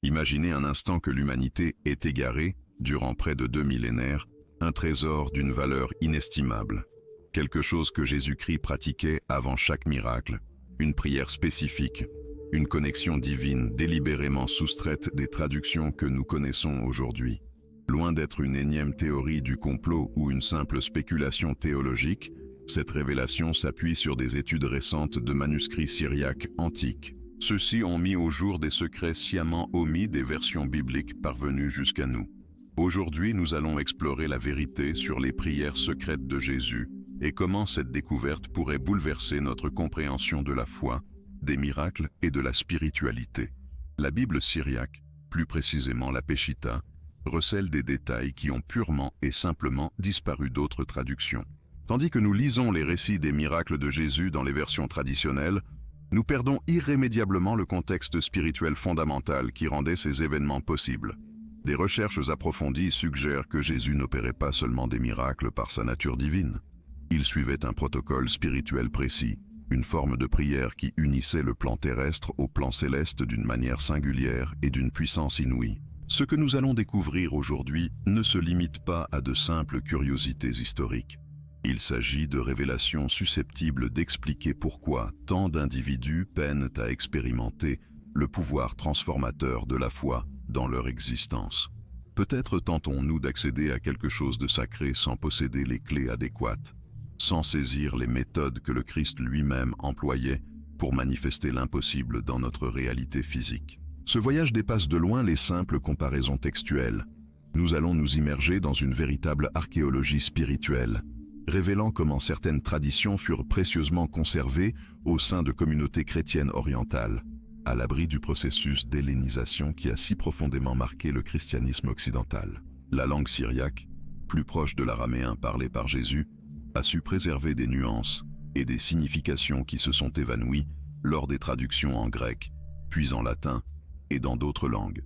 Imaginez un instant que l'humanité est égarée, durant près de 2 millénaires, un trésor d'une valeur inestimable. Quelque chose que Jésus-Christ pratiquait avant chaque miracle, une prière spécifique, une connexion divine délibérément soustraite des traductions que nous connaissons aujourd'hui. Loin d'être une énième théorie du complot ou une simple spéculation théologique, cette révélation s'appuie sur des études récentes de manuscrits syriaques antiques. Ceux-ci ont mis au jour des secrets sciemment omis des versions bibliques parvenues jusqu'à nous. Aujourd'hui, nous allons explorer la vérité sur les prières secrètes de Jésus et comment cette découverte pourrait bouleverser notre compréhension de la foi, des miracles et de la spiritualité. La Bible syriaque, plus précisément la Peshitta, recèle des détails qui ont purement et simplement disparu d'autres traductions. Tandis que nous lisons les récits des miracles de Jésus dans les versions traditionnelles, nous perdons irrémédiablement le contexte spirituel fondamental qui rendait ces événements possibles. Des recherches approfondies suggèrent que Jésus n'opérait pas seulement des miracles par sa nature divine. Il suivait un protocole spirituel précis, une forme de prière qui unissait le plan terrestre au plan céleste d'une manière singulière et d'une puissance inouïe. Ce que nous allons découvrir aujourd'hui ne se limite pas à de simples curiosités historiques. Il s'agit de révélations susceptibles d'expliquer pourquoi tant d'individus peinent à expérimenter le pouvoir transformateur de la foi dans leur existence. Peut-être tentons-nous d'accéder à quelque chose de sacré sans posséder les clés adéquates, sans saisir les méthodes que le Christ lui-même employait pour manifester l'impossible dans notre réalité physique. Ce voyage dépasse de loin les simples comparaisons textuelles. Nous allons nous immerger dans une véritable archéologie spirituelle, révélant comment certaines traditions furent précieusement conservées au sein de communautés chrétiennes orientales, à l'abri du processus d'hellénisation qui a si profondément marqué le christianisme occidental. La langue syriaque, plus proche de l'araméen parlé par Jésus, a su préserver des nuances et des significations qui se sont évanouies lors des traductions en grec, puis en latin et dans d'autres langues.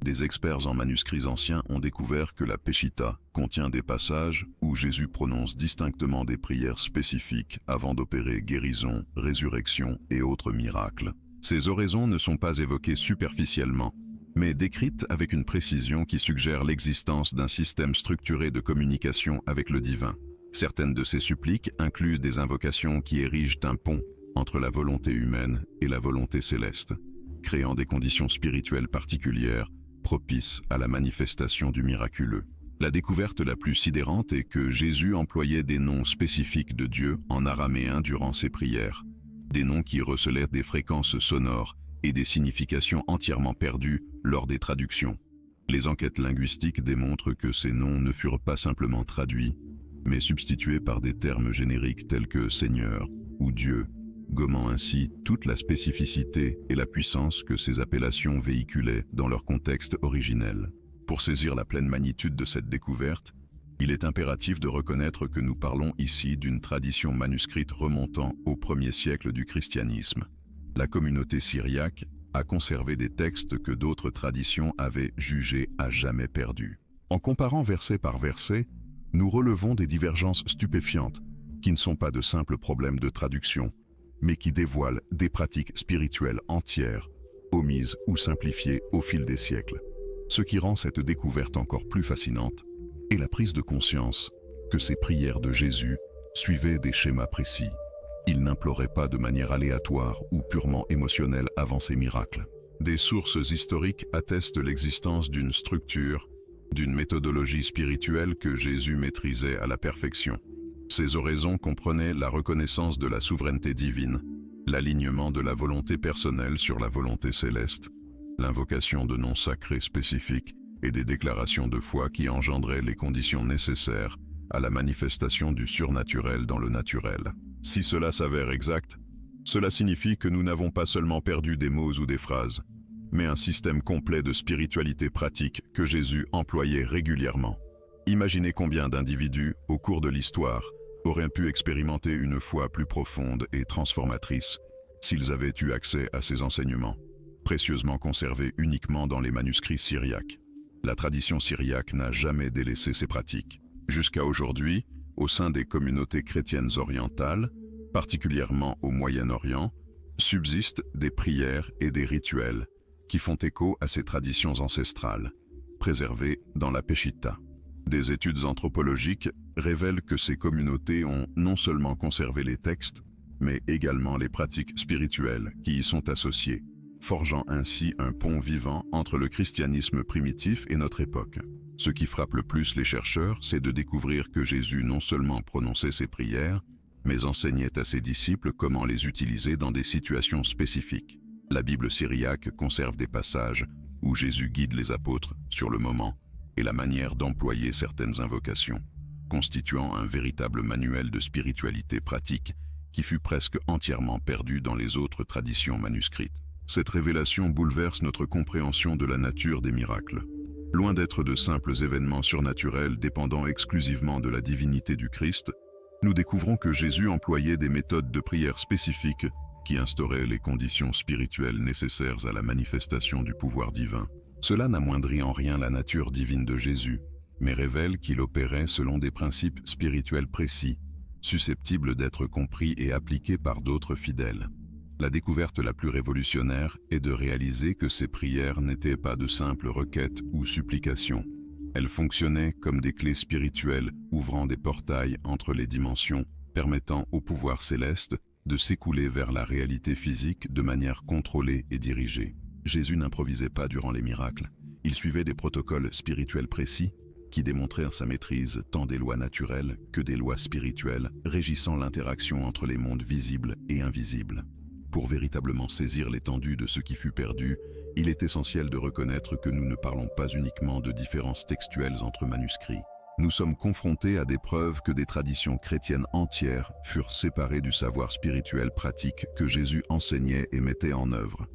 Des experts en manuscrits anciens ont découvert que la Peshitta contient des passages où Jésus prononce distinctement des prières spécifiques avant d'opérer guérison, résurrection et autres miracles. Ces oraisons ne sont pas évoquées superficiellement, mais décrites avec une précision qui suggère l'existence d'un système structuré de communication avec le divin. Certaines de ces suppliques incluent des invocations qui érigent un pont entre la volonté humaine et la volonté céleste, créant des conditions spirituelles particulières propices à la manifestation du miraculeux. La découverte la plus sidérante est que Jésus employait des noms spécifiques de Dieu en araméen durant ses prières, des noms qui recelaient des fréquences sonores et des significations entièrement perdues lors des traductions. Les enquêtes linguistiques démontrent que ces noms ne furent pas simplement traduits, mais substitués par des termes génériques tels que Seigneur ou Dieu, gommant ainsi toute la spécificité et la puissance que ces appellations véhiculaient dans leur contexte originel. Pour saisir la pleine magnitude de cette découverte, il est impératif de reconnaître que nous parlons ici d'une tradition manuscrite remontant au 1er siècle du christianisme. La communauté syriaque a conservé des textes que d'autres traditions avaient jugés à jamais perdus. En comparant verset par verset, nous relevons des divergences stupéfiantes, qui ne sont pas de simples problèmes de traduction, mais qui dévoilent des pratiques spirituelles entières, omises ou simplifiées au fil des siècles. Ce qui rend cette découverte encore plus fascinante est la prise de conscience que ces prières de Jésus suivaient des schémas précis. Il n'implorait pas de manière aléatoire ou purement émotionnelle avant ses miracles. Des sources historiques attestent l'existence d'une structure, d'une méthodologie spirituelle que Jésus maîtrisait à la perfection. Ces oraisons comprenaient la reconnaissance de la souveraineté divine, l'alignement de la volonté personnelle sur la volonté céleste, l'invocation de noms sacrés spécifiques et des déclarations de foi qui engendraient les conditions nécessaires à la manifestation du surnaturel dans le naturel. Si cela s'avère exact, cela signifie que nous n'avons pas seulement perdu des mots ou des phrases, mais un système complet de spiritualité pratique que Jésus employait régulièrement. Imaginez combien d'individus, au cours de l'histoire, auraient pu expérimenter une foi plus profonde et transformatrice s'ils avaient eu accès à ces enseignements, précieusement conservés uniquement dans les manuscrits syriaques. La tradition syriaque n'a jamais délaissé ces pratiques. Jusqu'à aujourd'hui, au sein des communautés chrétiennes orientales, particulièrement au Moyen-Orient, subsistent des prières et des rituels qui font écho à ces traditions ancestrales, préservées dans la Peshitta. Des études anthropologiques révèlent que ces communautés ont non seulement conservé les textes, mais également les pratiques spirituelles qui y sont associées, forgeant ainsi un pont vivant entre le christianisme primitif et notre époque. Ce qui frappe le plus les chercheurs, c'est de découvrir que Jésus non seulement prononçait ses prières, mais enseignait à ses disciples comment les utiliser dans des situations spécifiques. La Bible syriaque conserve des passages où Jésus guide les apôtres sur le moment et la manière d'employer certaines invocations, constituant un véritable manuel de spiritualité pratique qui fut presque entièrement perdu dans les autres traditions manuscrites. Cette révélation bouleverse notre compréhension de la nature des miracles. Loin d'être de simples événements surnaturels dépendant exclusivement de la divinité du Christ, nous découvrons que Jésus employait des méthodes de prière spécifiques qui instauraient les conditions spirituelles nécessaires à la manifestation du pouvoir divin. Cela n'amoindrit en rien la nature divine de Jésus, mais révèle qu'il opérait selon des principes spirituels précis, susceptibles d'être compris et appliqués par d'autres fidèles. La découverte la plus révolutionnaire est de réaliser que ces prières n'étaient pas de simples requêtes ou supplications. Elles fonctionnaient comme des clés spirituelles ouvrant des portails entre les dimensions, permettant au pouvoir céleste de s'écouler vers la réalité physique de manière contrôlée et dirigée. Jésus n'improvisait pas durant les miracles. Il suivait des protocoles spirituels précis qui démontrèrent sa maîtrise tant des lois naturelles que des lois spirituelles régissant l'interaction entre les mondes visibles et invisibles. Pour véritablement saisir l'étendue de ce qui fut perdu, il est essentiel de reconnaître que nous ne parlons pas uniquement de différences textuelles entre manuscrits. Nous sommes confrontés à des preuves que des traditions chrétiennes entières furent séparées du savoir spirituel pratique que Jésus enseignait et mettait en œuvre.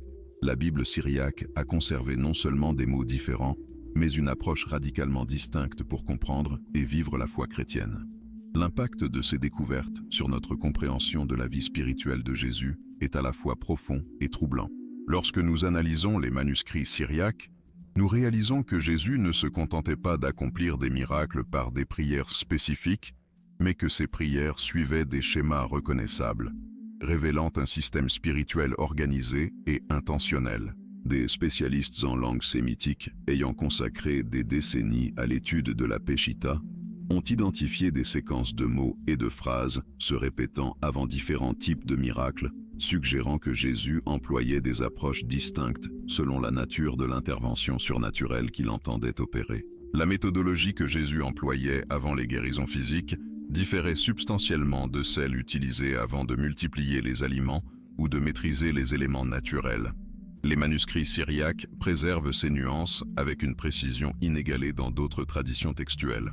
La Bible syriaque a conservé non seulement des mots différents, mais une approche radicalement distincte pour comprendre et vivre la foi chrétienne. L'impact de ces découvertes sur notre compréhension de la vie spirituelle de Jésus est à la fois profond et troublant. Lorsque nous analysons les manuscrits syriaques, nous réalisons que Jésus ne se contentait pas d'accomplir des miracles par des prières spécifiques, mais que ces prières suivaient des schémas reconnaissables, révélant un système spirituel organisé et intentionnel. Des spécialistes en langue sémitique, ayant consacré des décennies à l'étude de la Peshitta, ont identifié des séquences de mots et de phrases se répétant avant différents types de miracles, suggérant que Jésus employait des approches distinctes selon la nature de l'intervention surnaturelle qu'il entendait opérer. La méthodologie que Jésus employait avant les guérisons physiques différait substantiellement de celle utilisée avant de multiplier les aliments ou de maîtriser les éléments naturels. Les manuscrits syriaques préservent ces nuances avec une précision inégalée dans d'autres traditions textuelles.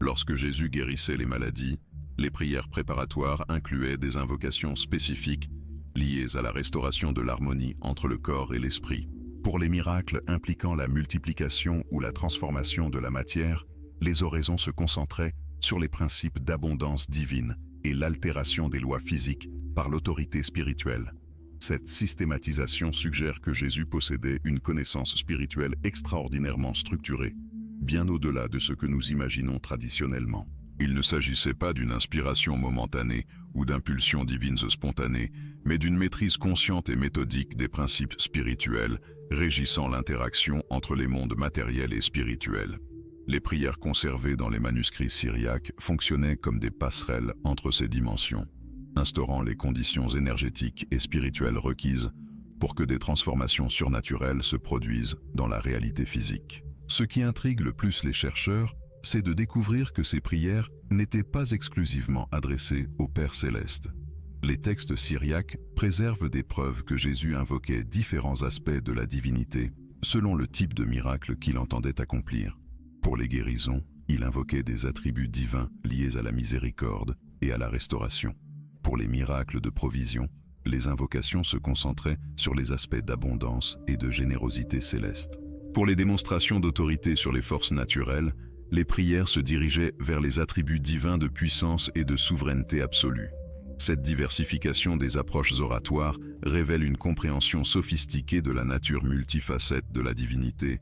Lorsque Jésus guérissait les maladies, les prières préparatoires incluaient des invocations spécifiques liées à la restauration de l'harmonie entre le corps et l'esprit. Pour les miracles impliquant la multiplication ou la transformation de la matière, les oraisons se concentraient sur les principes d'abondance divine et l'altération des lois physiques par l'autorité spirituelle. Cette systématisation suggère que Jésus possédait une connaissance spirituelle extraordinairement structurée, bien au-delà de ce que nous imaginons traditionnellement. Il ne s'agissait pas d'une inspiration momentanée ou d'impulsions divines spontanées, mais d'une maîtrise consciente et méthodique des principes spirituels régissant l'interaction entre les mondes matériels et spirituels. Les prières conservées dans les manuscrits syriaques fonctionnaient comme des passerelles entre ces dimensions, instaurant les conditions énergétiques et spirituelles requises pour que des transformations surnaturelles se produisent dans la réalité physique. Ce qui intrigue le plus les chercheurs, c'est de découvrir que ces prières n'étaient pas exclusivement adressées au Père Céleste. Les textes syriaques préservent des preuves que Jésus invoquait différents aspects de la divinité, selon le type de miracle qu'il entendait accomplir. Pour les guérisons, il invoquait des attributs divins liés à la miséricorde et à la restauration. Pour les miracles de provision, les invocations se concentraient sur les aspects d'abondance et de générosité céleste. Pour les démonstrations d'autorité sur les forces naturelles, les prières se dirigeaient vers les attributs divins de puissance et de souveraineté absolue. Cette diversification des approches oratoires révèle une compréhension sophistiquée de la nature multifacette de la divinité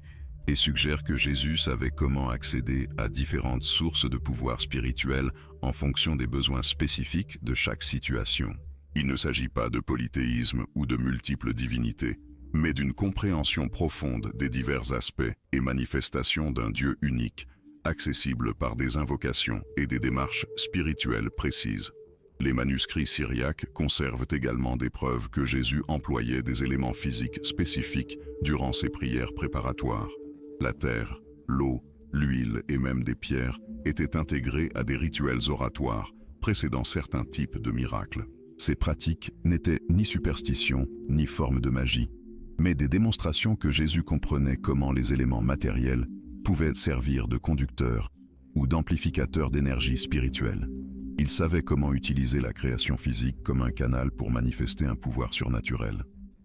et suggère que Jésus savait comment accéder à différentes sources de pouvoir spirituel en fonction des besoins spécifiques de chaque situation. Il ne s'agit pas de polythéisme ou de multiples divinités, mais d'une compréhension profonde des divers aspects et manifestations d'un Dieu unique, accessible par des invocations et des démarches spirituelles précises. Les manuscrits syriaques conservent également des preuves que Jésus employait des éléments physiques spécifiques durant ses prières préparatoires. La terre, l'eau, l'huile et même des pierres étaient intégrés à des rituels oratoires précédant certains types de miracles. Ces pratiques n'étaient ni superstitions ni formes de magie, mais des démonstrations que Jésus comprenait comment les éléments matériels pouvaient servir de conducteurs ou d'amplificateurs d'énergie spirituelle. Il savait comment utiliser la création physique comme un canal pour manifester un pouvoir surnaturel.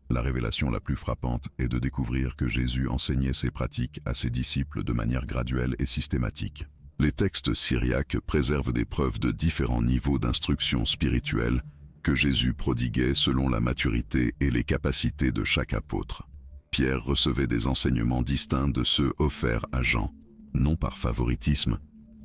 La révélation la plus frappante est de découvrir que Jésus enseignait ces pratiques à ses disciples de manière graduelle et systématique. Les textes syriaques préservent des preuves de différents niveaux d'instruction spirituelle que Jésus prodiguait selon la maturité et les capacités de chaque apôtre. Pierre recevait des enseignements distincts de ceux offerts à Jean, non par favoritisme,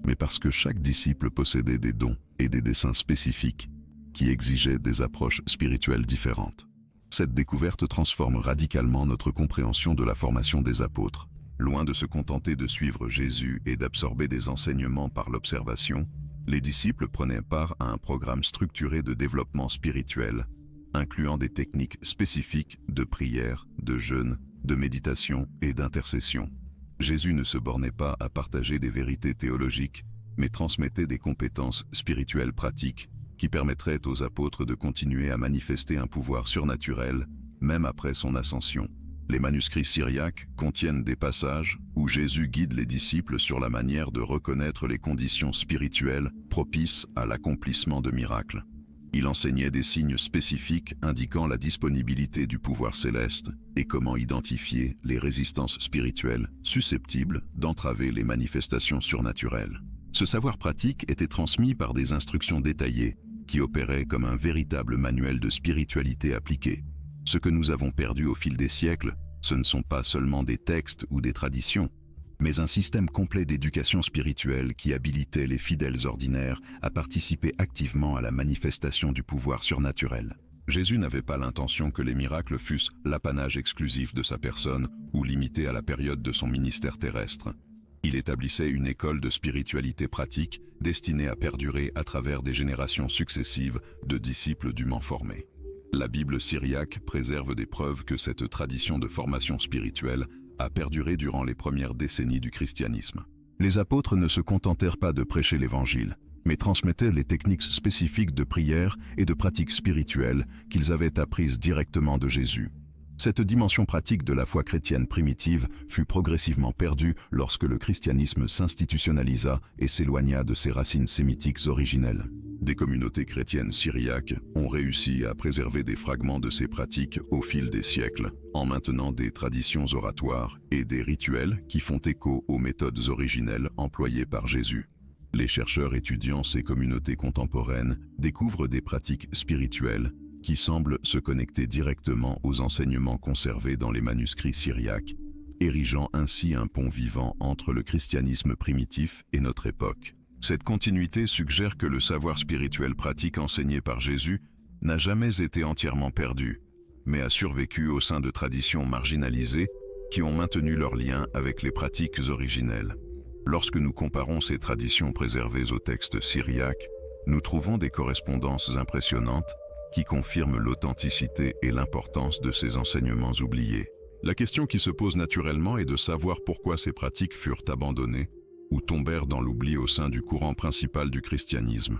mais parce que chaque disciple possédait des dons et des desseins spécifiques qui exigeaient des approches spirituelles différentes. Cette découverte transforme radicalement notre compréhension de la formation des apôtres. Loin de se contenter de suivre Jésus et d'absorber des enseignements par l'observation, les disciples prenaient part à un programme structuré de développement spirituel, incluant des techniques spécifiques de prière, de jeûne, de méditation et d'intercession. Jésus ne se bornait pas à partager des vérités théologiques, mais transmettait des compétences spirituelles pratiques qui permettraient aux apôtres de continuer à manifester un pouvoir surnaturel, même après son ascension. Les manuscrits syriaques contiennent des passages où Jésus guide les disciples sur la manière de reconnaître les conditions spirituelles propices à l'accomplissement de miracles. Il enseignait des signes spécifiques indiquant la disponibilité du pouvoir céleste et comment identifier les résistances spirituelles susceptibles d'entraver les manifestations surnaturelles. Ce savoir pratique était transmis par des instructions détaillées qui opéraient comme un véritable manuel de spiritualité appliquée. Ce que nous avons perdu au fil des siècles, ce ne sont pas seulement des textes ou des traditions, mais un système complet d'éducation spirituelle qui habilitait les fidèles ordinaires à participer activement à la manifestation du pouvoir surnaturel. Jésus n'avait pas l'intention que les miracles fussent l'apanage exclusif de sa personne ou limités à la période de son ministère terrestre. Il établissait une école de spiritualité pratique destinée à perdurer à travers des générations successives de disciples dûment formés. La Bible syriaque préserve des preuves que cette tradition de formation spirituelle a perduré durant les premières décennies du christianisme. Les apôtres ne se contentèrent pas de prêcher l'Évangile, mais transmettaient les techniques spécifiques de prière et de pratiques spirituelles qu'ils avaient apprises directement de Jésus. Cette dimension pratique de la foi chrétienne primitive fut progressivement perdue lorsque le christianisme s'institutionnalisa et s'éloigna de ses racines sémitiques originelles. Des communautés chrétiennes syriaques ont réussi à préserver des fragments de ces pratiques au fil des siècles, en maintenant des traditions oratoires et des rituels qui font écho aux méthodes originelles employées par Jésus. Les chercheurs étudiant ces communautés contemporaines découvrent des pratiques spirituelles qui semblent se connecter directement aux enseignements conservés dans les manuscrits syriaques, érigeant ainsi un pont vivant entre le christianisme primitif et notre époque. Cette continuité suggère que le savoir spirituel pratique enseigné par Jésus n'a jamais été entièrement perdu, mais a survécu au sein de traditions marginalisées qui ont maintenu leur lien avec les pratiques originelles. Lorsque nous comparons ces traditions préservées aux textes syriaques, nous trouvons des correspondances impressionnantes qui confirment l'authenticité et l'importance de ces enseignements oubliés. La question qui se pose naturellement est de savoir pourquoi ces pratiques furent abandonnées ou tombèrent dans l'oubli au sein du courant principal du christianisme.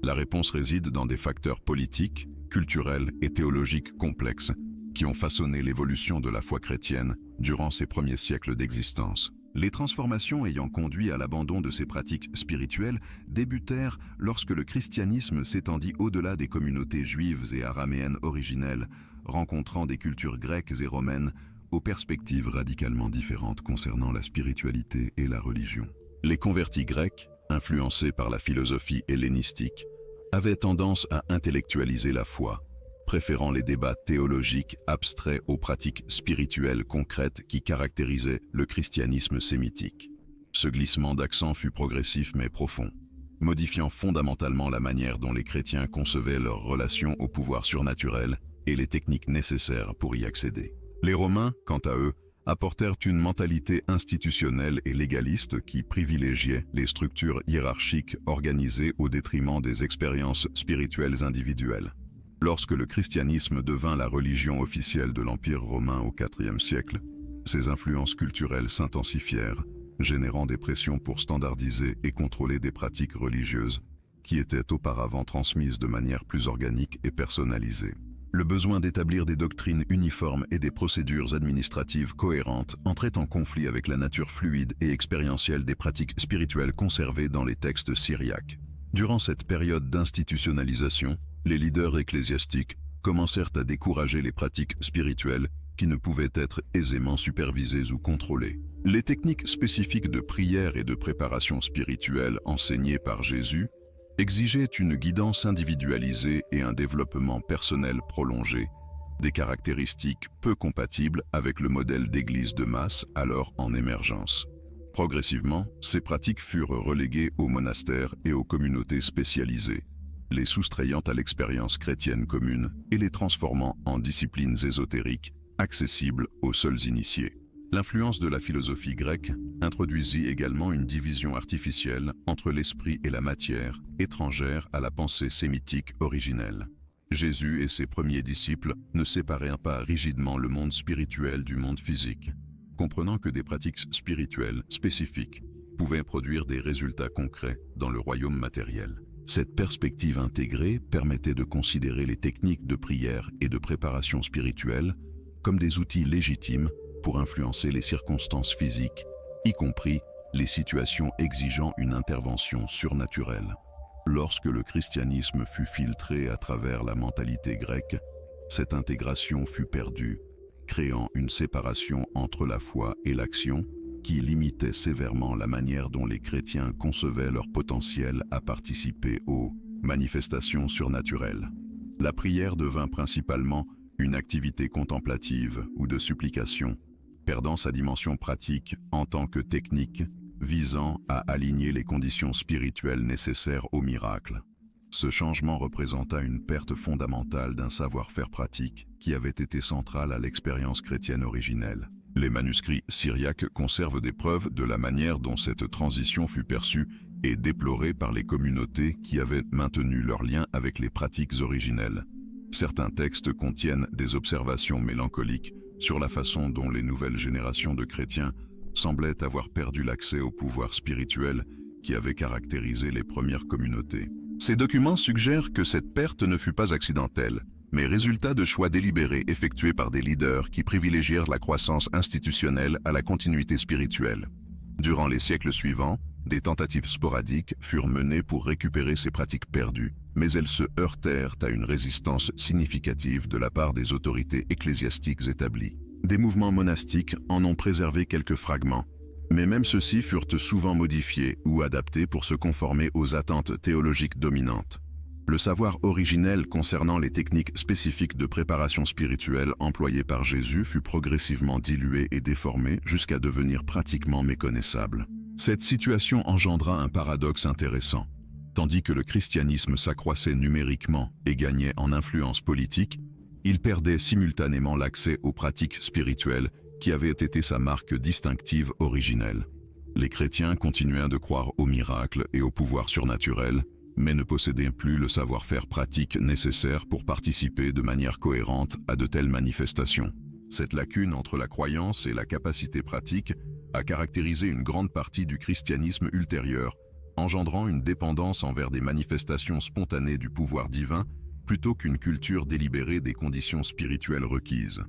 La réponse réside dans des facteurs politiques, culturels et théologiques complexes qui ont façonné l'évolution de la foi chrétienne durant ses premiers siècles d'existence. Les transformations ayant conduit à l'abandon de ces pratiques spirituelles débutèrent lorsque le christianisme s'étendit au-delà des communautés juives et araméennes originelles, rencontrant des cultures grecques et romaines aux perspectives radicalement différentes concernant la spiritualité et la religion. Les convertis grecs, influencés par la philosophie hellénistique, avaient tendance à intellectualiser la foi, préférant les débats théologiques abstraits aux pratiques spirituelles concrètes qui caractérisaient le christianisme sémitique. Ce glissement d'accent fut progressif mais profond, modifiant fondamentalement la manière dont les chrétiens concevaient leur relation au pouvoir surnaturel et les techniques nécessaires pour y accéder. Les Romains, quant à eux, apportèrent une mentalité institutionnelle et légaliste qui privilégiait les structures hiérarchiques organisées au détriment des expériences spirituelles individuelles. Lorsque le christianisme devint la religion officielle de l'Empire romain au IVe siècle, ses influences culturelles s'intensifièrent, générant des pressions pour standardiser et contrôler des pratiques religieuses qui étaient auparavant transmises de manière plus organique et personnalisée. Le besoin d'établir des doctrines uniformes et des procédures administratives cohérentes entrait en conflit avec la nature fluide et expérientielle des pratiques spirituelles conservées dans les textes syriaques. Durant cette période d'institutionnalisation, les leaders ecclésiastiques commencèrent à décourager les pratiques spirituelles qui ne pouvaient être aisément supervisées ou contrôlées. Les techniques spécifiques de prière et de préparation spirituelle enseignées par Jésus exigeait une guidance individualisée et un développement personnel prolongé, des caractéristiques peu compatibles avec le modèle d'église de masse alors en émergence. Progressivement, ces pratiques furent reléguées aux monastères et aux communautés spécialisées, les soustrayant à l'expérience chrétienne commune et les transformant en disciplines ésotériques accessibles aux seuls initiés. L'influence de la philosophie grecque introduisit également une division artificielle entre l'esprit et la matière, étrangère à la pensée sémitique originelle. Jésus et ses premiers disciples ne séparèrent pas rigidement le monde spirituel du monde physique, comprenant que des pratiques spirituelles spécifiques pouvaient produire des résultats concrets dans le royaume matériel. Cette perspective intégrée permettait de considérer les techniques de prière et de préparation spirituelle comme des outils légitimes pour influencer les circonstances physiques, y compris les situations exigeant une intervention surnaturelle. Lorsque le christianisme fut filtré à travers la mentalité grecque, cette intégration fut perdue, créant une séparation entre la foi et l'action qui limitait sévèrement la manière dont les chrétiens concevaient leur potentiel à participer aux manifestations surnaturelles. La prière devint principalement une activité contemplative ou de supplication, perdant sa dimension pratique en tant que technique, visant à aligner les conditions spirituelles nécessaires au miracle. Ce changement représenta une perte fondamentale d'un savoir-faire pratique qui avait été central à l'expérience chrétienne originelle. Les manuscrits syriaques conservent des preuves de la manière dont cette transition fut perçue et déplorée par les communautés qui avaient maintenu leur lien avec les pratiques originelles. Certains textes contiennent des observations mélancoliques sur la façon dont les nouvelles générations de chrétiens semblaient avoir perdu l'accès au pouvoir spirituel qui avait caractérisé les premières communautés. Ces documents suggèrent que cette perte ne fut pas accidentelle, mais résultat de choix délibérés effectués par des leaders qui privilégièrent la croissance institutionnelle à la continuité spirituelle. Durant les siècles suivants, des tentatives sporadiques furent menées pour récupérer ces pratiques perdues, mais elles se heurtèrent à une résistance significative de la part des autorités ecclésiastiques établies. Des mouvements monastiques en ont préservé quelques fragments, mais même ceux-ci furent souvent modifiés ou adaptés pour se conformer aux attentes théologiques dominantes. Le savoir originel concernant les techniques spécifiques de préparation spirituelle employées par Jésus fut progressivement dilué et déformé jusqu'à devenir pratiquement méconnaissable. Cette situation engendra un paradoxe intéressant. Tandis que le christianisme s'accroissait numériquement et gagnait en influence politique, il perdait simultanément l'accès aux pratiques spirituelles qui avaient été sa marque distinctive originelle. Les chrétiens continuaient de croire aux miracles et au pouvoir surnaturel, mais ne possédaient plus le savoir-faire pratique nécessaire pour participer de manière cohérente à de telles manifestations. Cette lacune entre la croyance et la capacité pratique a caractérisé une grande partie du christianisme ultérieur, engendrant une dépendance envers des manifestations spontanées du pouvoir divin plutôt qu'une culture délibérée des conditions spirituelles requises.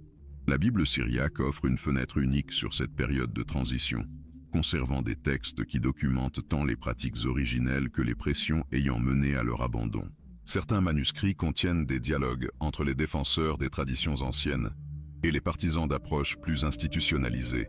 La Bible syriaque offre une fenêtre unique sur cette période de transition, conservant des textes qui documentent tant les pratiques originelles que les pressions ayant mené à leur abandon. Certains manuscrits contiennent des dialogues entre les défenseurs des traditions anciennes et les partisans d'approches plus institutionnalisées,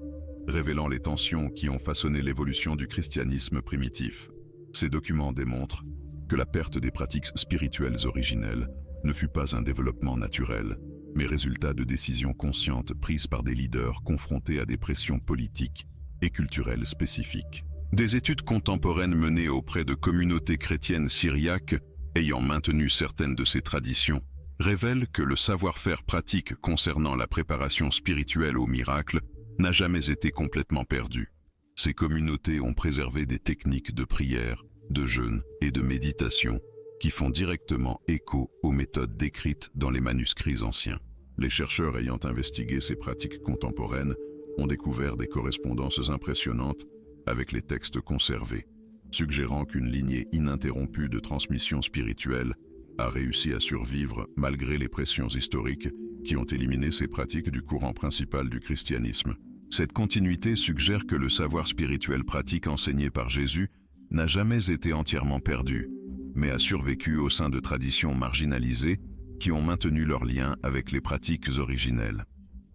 révélant les tensions qui ont façonné l'évolution du christianisme primitif. Ces documents démontrent que la perte des pratiques spirituelles originelles ne fut pas un développement naturel, mais résultat de décisions conscientes prises par des leaders confrontés à des pressions politiques et culturelles spécifiques. Des études contemporaines menées auprès de communautés chrétiennes syriaques ayant maintenu certaines de ces traditions révèle que le savoir-faire pratique concernant la préparation spirituelle au miracle n'a jamais été complètement perdu. Ces communautés ont préservé des techniques de prière, de jeûne et de méditation qui font directement écho aux méthodes décrites dans les manuscrits anciens. Les chercheurs ayant investigué ces pratiques contemporaines ont découvert des correspondances impressionnantes avec les textes conservés, suggérant qu'une lignée ininterrompue de transmission spirituelle a réussi à survivre malgré les pressions historiques qui ont éliminé ces pratiques du courant principal du christianisme. Cette continuité suggère que le savoir spirituel pratique enseigné par Jésus n'a jamais été entièrement perdu, mais a survécu au sein de traditions marginalisées qui ont maintenu leur lien avec les pratiques originelles.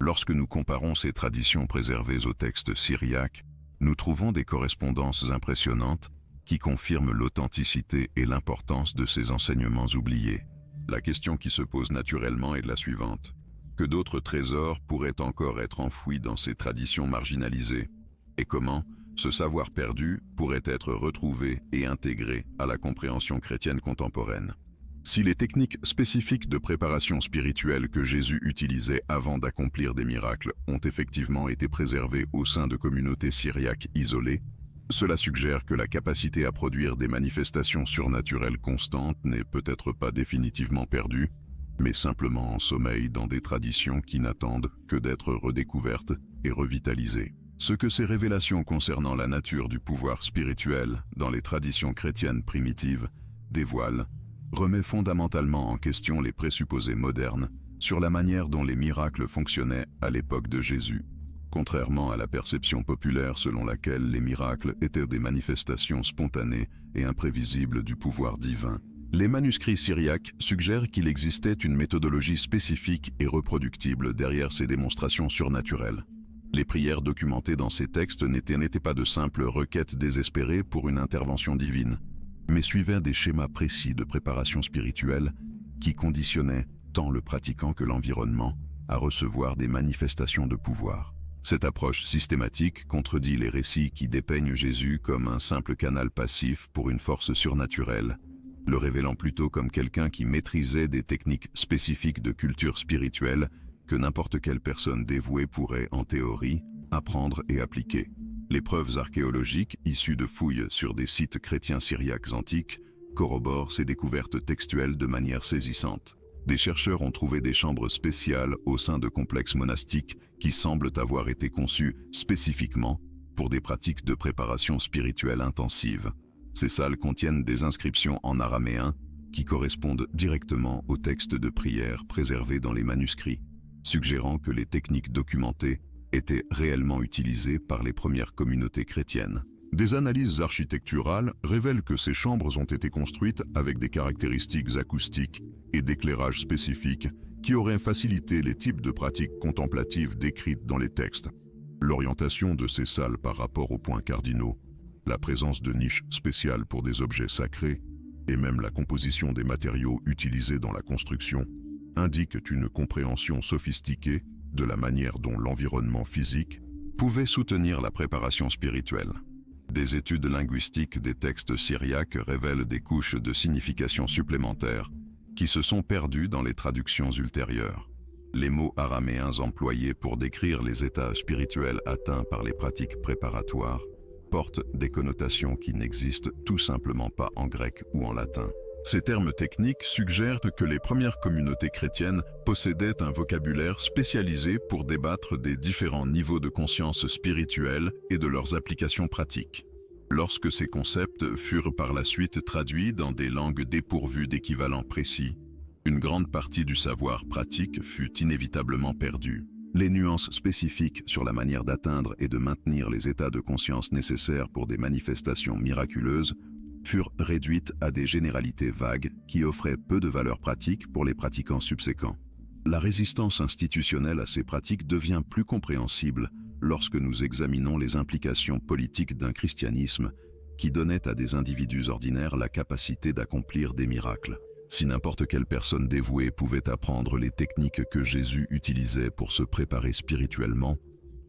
Lorsque nous comparons ces traditions préservées aux textes syriaques, nous trouvons des correspondances impressionnantes qui confirment l'authenticité et l'importance de ces enseignements oubliés. La question qui se pose naturellement est la suivante. Que d'autres trésors pourraient encore être enfouis dans ces traditions marginalisées? Et comment ce savoir perdu pourrait être retrouvé et intégré à la compréhension chrétienne contemporaine? Si les techniques spécifiques de préparation spirituelle que Jésus utilisait avant d'accomplir des miracles ont effectivement été préservées au sein de communautés syriaques isolées, cela suggère que la capacité à produire des manifestations surnaturelles constantes n'est peut-être pas définitivement perdue, mais simplement en sommeil dans des traditions qui n'attendent que d'être redécouvertes et revitalisées. Ce que ces révélations concernant la nature du pouvoir spirituel dans les traditions chrétiennes primitives dévoilent remet fondamentalement en question les présupposés modernes sur la manière dont les miracles fonctionnaient à l'époque de Jésus. Contrairement à la perception populaire selon laquelle les miracles étaient des manifestations spontanées et imprévisibles du pouvoir divin, les manuscrits syriaques suggèrent qu'il existait une méthodologie spécifique et reproductible derrière ces démonstrations surnaturelles. Les prières documentées dans ces textes n'étaient pas de simples requêtes désespérées pour une intervention divine, mais suivaient des schémas précis de préparation spirituelle qui conditionnaient tant le pratiquant que l'environnement à recevoir des manifestations de pouvoir. Cette approche systématique contredit les récits qui dépeignent Jésus comme un simple canal passif pour une force surnaturelle, le révélant plutôt comme quelqu'un qui maîtrisait des techniques spécifiques de culture spirituelle que n'importe quelle personne dévouée pourrait, en théorie, apprendre et appliquer. Les preuves archéologiques issues de fouilles sur des sites chrétiens syriaques antiques corroborent ces découvertes textuelles de manière saisissante. Des chercheurs ont trouvé des chambres spéciales au sein de complexes monastiques qui semblent avoir été conçus spécifiquement pour des pratiques de préparation spirituelle intensive. Ces salles contiennent des inscriptions en araméen qui correspondent directement aux textes de prière préservés dans les manuscrits, suggérant que les techniques documentées étaient réellement utilisées par les premières communautés chrétiennes. Des analyses architecturales révèlent que ces chambres ont été construites avec des caractéristiques acoustiques et d'éclairage spécifiques qui auraient facilité les types de pratiques contemplatives décrites dans les textes. L'orientation de ces salles par rapport aux points cardinaux, la présence de niches spéciales pour des objets sacrés et même la composition des matériaux utilisés dans la construction indiquent une compréhension sophistiquée de la manière dont l'environnement physique pouvait soutenir la préparation spirituelle. Des études linguistiques des textes syriaques révèlent des couches de signification supplémentaires qui se sont perdues dans les traductions ultérieures. Les mots araméens employés pour décrire les états spirituels atteints par les pratiques préparatoires portent des connotations qui n'existent tout simplement pas en grec ou en latin. Ces termes techniques suggèrent que les premières communautés chrétiennes possédaient un vocabulaire spécialisé pour débattre des différents niveaux de conscience spirituelle et de leurs applications pratiques. Lorsque ces concepts furent par la suite traduits dans des langues dépourvues d'équivalents précis, une grande partie du savoir pratique fut inévitablement perdue. Les nuances spécifiques sur la manière d'atteindre et de maintenir les états de conscience nécessaires pour des manifestations miraculeuses furent réduites à des généralités vagues qui offraient peu de valeur pratique pour les pratiquants subséquents. La résistance institutionnelle à ces pratiques devient plus compréhensible lorsque nous examinons les implications politiques d'un christianisme qui donnait à des individus ordinaires la capacité d'accomplir des miracles. Si n'importe quelle personne dévouée pouvait apprendre les techniques que Jésus utilisait pour se préparer spirituellement,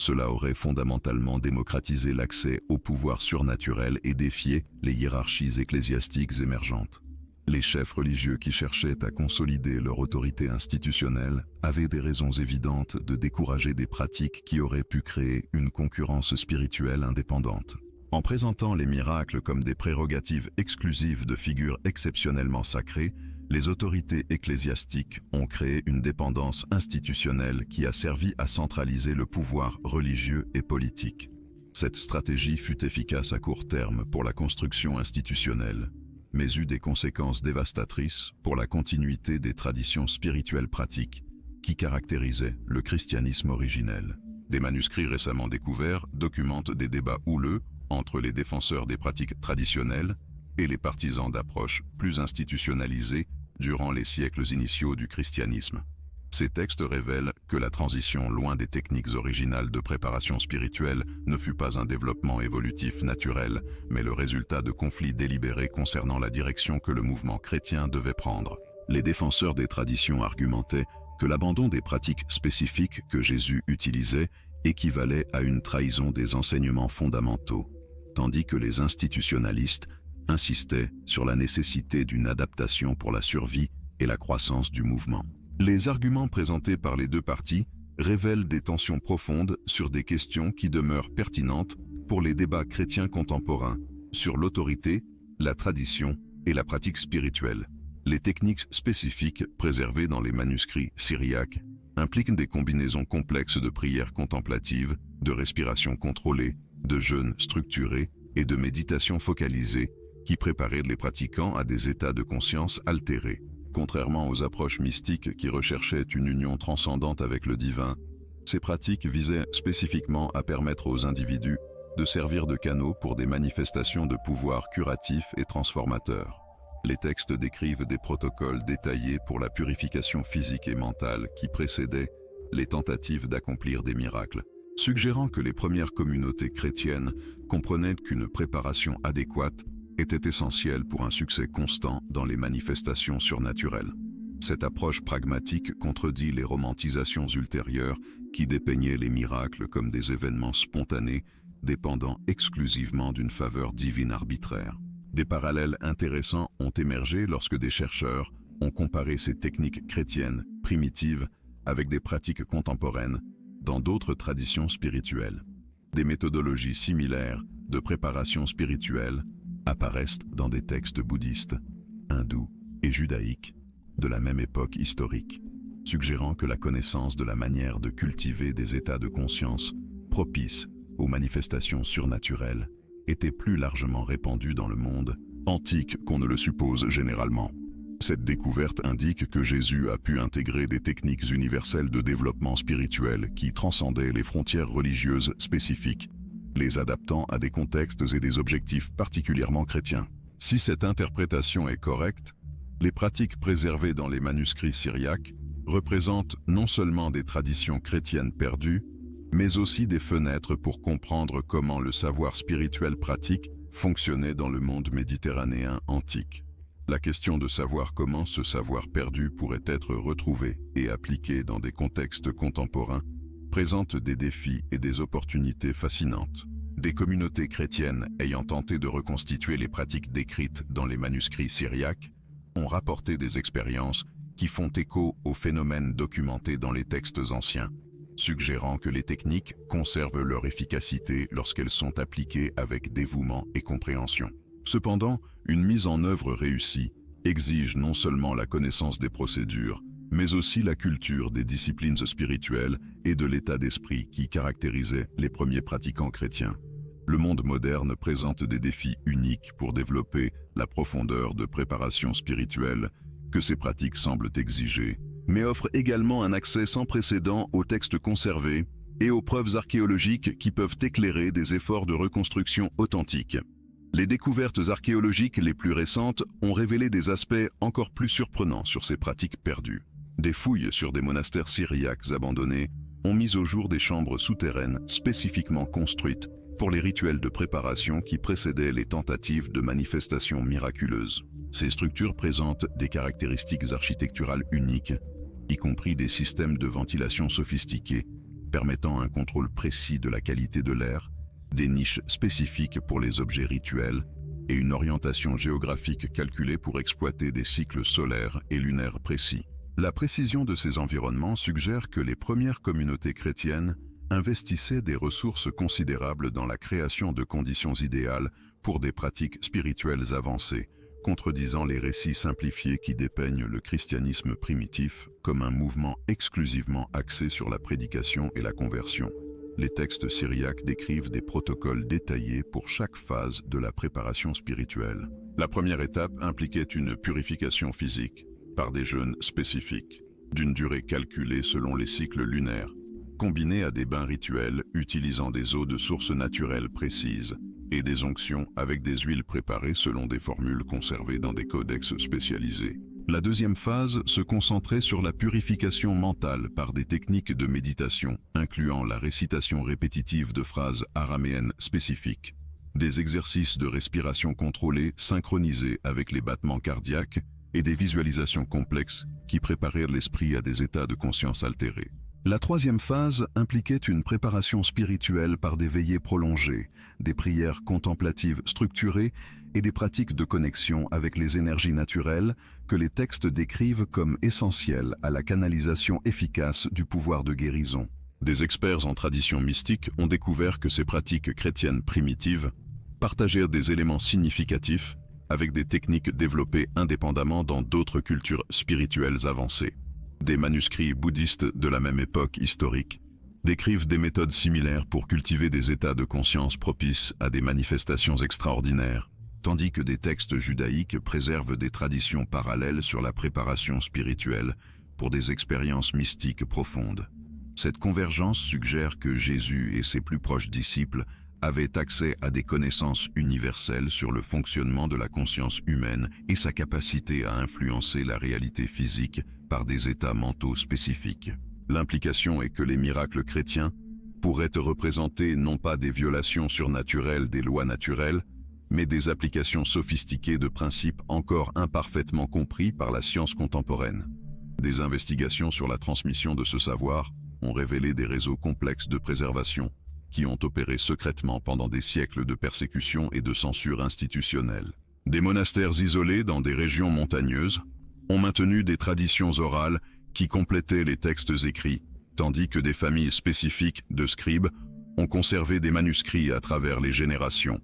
cela aurait fondamentalement démocratisé l'accès au pouvoir surnaturel et défié les hiérarchies ecclésiastiques émergentes. Les chefs religieux qui cherchaient à consolider leur autorité institutionnelle avaient des raisons évidentes de décourager des pratiques qui auraient pu créer une concurrence spirituelle indépendante. En présentant les miracles comme des prérogatives exclusives de figures exceptionnellement sacrées, les autorités ecclésiastiques ont créé une dépendance institutionnelle qui a servi à centraliser le pouvoir religieux et politique. Cette stratégie fut efficace à court terme pour la construction institutionnelle, mais eut des conséquences dévastatrices pour la continuité des traditions spirituelles pratiques qui caractérisaient le christianisme originel. Des manuscrits récemment découverts documentent des débats houleux entre les défenseurs des pratiques traditionnelles et les partisans d'approches plus institutionnalisées durant les siècles initiaux du christianisme. Ces textes révèlent que la transition loin des techniques originales de préparation spirituelle ne fut pas un développement évolutif naturel, mais le résultat de conflits délibérés concernant la direction que le mouvement chrétien devait prendre. Les défenseurs des traditions argumentaient que l'abandon des pratiques spécifiques que Jésus utilisait équivalait à une trahison des enseignements fondamentaux, tandis que les institutionnalistes insistaient sur la nécessité d'une adaptation pour la survie et la croissance du mouvement. Les arguments présentés par les deux parties révèlent des tensions profondes sur des questions qui demeurent pertinentes pour les débats chrétiens contemporains sur l'autorité, la tradition et la pratique spirituelle. Les techniques spécifiques préservées dans les manuscrits syriaques impliquent des combinaisons complexes de prières contemplatives, de respiration contrôlée, de jeûnes structurés et de méditation focalisée qui préparaient les pratiquants à des états de conscience altérés. Contrairement aux approches mystiques qui recherchaient une union transcendante avec le divin, ces pratiques visaient spécifiquement à permettre aux individus de servir de canaux pour des manifestations de pouvoir curatifs et transformateurs. Les textes décrivent des protocoles détaillés pour la purification physique et mentale qui précédaient les tentatives d'accomplir des miracles, suggérant que les premières communautés chrétiennes comprenaient qu'une préparation adéquate était essentielle pour un succès constant dans les manifestations surnaturelles. Cette approche pragmatique contredit les romantisations ultérieures qui dépeignaient les miracles comme des événements spontanés dépendant exclusivement d'une faveur divine arbitraire. Des parallèles intéressants ont émergé lorsque des chercheurs ont comparé ces techniques chrétiennes primitives avec des pratiques contemporaines dans d'autres traditions spirituelles. Des méthodologies similaires de préparation spirituelle apparaissent dans des textes bouddhistes, hindous et judaïques de la même époque historique, suggérant que la connaissance de la manière de cultiver des états de conscience propices aux manifestations surnaturelles était plus largement répandue dans le monde antique qu'on ne le suppose généralement. Cette découverte indique que Jésus a pu intégrer des techniques universelles de développement spirituel qui transcendaient les frontières religieuses spécifiques, les adaptant à des contextes et des objectifs particulièrement chrétiens. Si cette interprétation est correcte, les pratiques préservées dans les manuscrits syriaques représentent non seulement des traditions chrétiennes perdues, mais aussi des fenêtres pour comprendre comment le savoir spirituel pratique fonctionnait dans le monde méditerranéen antique. La question de savoir comment ce savoir perdu pourrait être retrouvé et appliqué dans des contextes contemporains présente des défis et des opportunités fascinantes. Des communautés chrétiennes ayant tenté de reconstituer les pratiques décrites dans les manuscrits syriaques ont rapporté des expériences qui font écho aux phénomènes documentés dans les textes anciens, suggérant que les techniques conservent leur efficacité lorsqu'elles sont appliquées avec dévouement et compréhension. Cependant, une mise en œuvre réussie exige non seulement la connaissance des procédures, mais aussi la culture des disciplines spirituelles et de l'état d'esprit qui caractérisait les premiers pratiquants chrétiens. Le monde moderne présente des défis uniques pour développer la profondeur de préparation spirituelle que ces pratiques semblent exiger, mais offre également un accès sans précédent aux textes conservés et aux preuves archéologiques qui peuvent éclairer des efforts de reconstruction authentiques. Les découvertes archéologiques les plus récentes ont révélé des aspects encore plus surprenants sur ces pratiques perdues. Des fouilles sur des monastères syriaques abandonnés ont mis au jour des chambres souterraines spécifiquement construites pour les rituels de préparation qui précédaient les tentatives de manifestations miraculeuses. Ces structures présentent des caractéristiques architecturales uniques, y compris des systèmes de ventilation sophistiqués, permettant un contrôle précis de la qualité de l'air, des niches spécifiques pour les objets rituels et une orientation géographique calculée pour exploiter des cycles solaires et lunaires précis. La précision de ces environnements suggère que les premières communautés chrétiennes investissaient des ressources considérables dans la création de conditions idéales pour des pratiques spirituelles avancées, contredisant les récits simplifiés qui dépeignent le christianisme primitif comme un mouvement exclusivement axé sur la prédication et la conversion. Les textes syriaques décrivent des protocoles détaillés pour chaque phase de la préparation spirituelle. La première étape impliquait une purification physique par des jeûnes spécifiques, d'une durée calculée selon les cycles lunaires, combinés à des bains rituels utilisant des eaux de sources naturelles précises et des onctions avec des huiles préparées selon des formules conservées dans des codex spécialisés. La deuxième phase se concentrait sur la purification mentale par des techniques de méditation, incluant la récitation répétitive de phrases araméennes spécifiques, des exercices de respiration contrôlée synchronisés avec les battements cardiaques et des visualisations complexes qui préparaient l'esprit à des états de conscience altérés. La troisième phase impliquait une préparation spirituelle par des veillées prolongées, des prières contemplatives structurées et des pratiques de connexion avec les énergies naturelles que les textes décrivent comme essentielles à la canalisation efficace du pouvoir de guérison. Des experts en tradition mystique ont découvert que ces pratiques chrétiennes primitives partageaient des éléments significatifs avec des techniques développées indépendamment dans d'autres cultures spirituelles avancées. Des manuscrits bouddhistes de la même époque historique décrivent des méthodes similaires pour cultiver des états de conscience propices à des manifestations extraordinaires, tandis que des textes judaïques préservent des traditions parallèles sur la préparation spirituelle pour des expériences mystiques profondes. Cette convergence suggère que Jésus et ses plus proches disciples avaient accès à des connaissances universelles sur le fonctionnement de la conscience humaine et sa capacité à influencer la réalité physique par des états mentaux spécifiques. L'implication est que les miracles chrétiens pourraient représenter non pas des violations surnaturelles des lois naturelles, mais des applications sophistiquées de principes encore imparfaitement compris par la science contemporaine. Des investigations sur la transmission de ce savoir ont révélé des réseaux complexes de préservation qui ont opéré secrètement pendant des siècles de persécution et de censure institutionnelle. Des monastères isolés dans des régions montagneuses ont maintenu des traditions orales qui complétaient les textes écrits, tandis que des familles spécifiques de scribes ont conservé des manuscrits à travers les générations,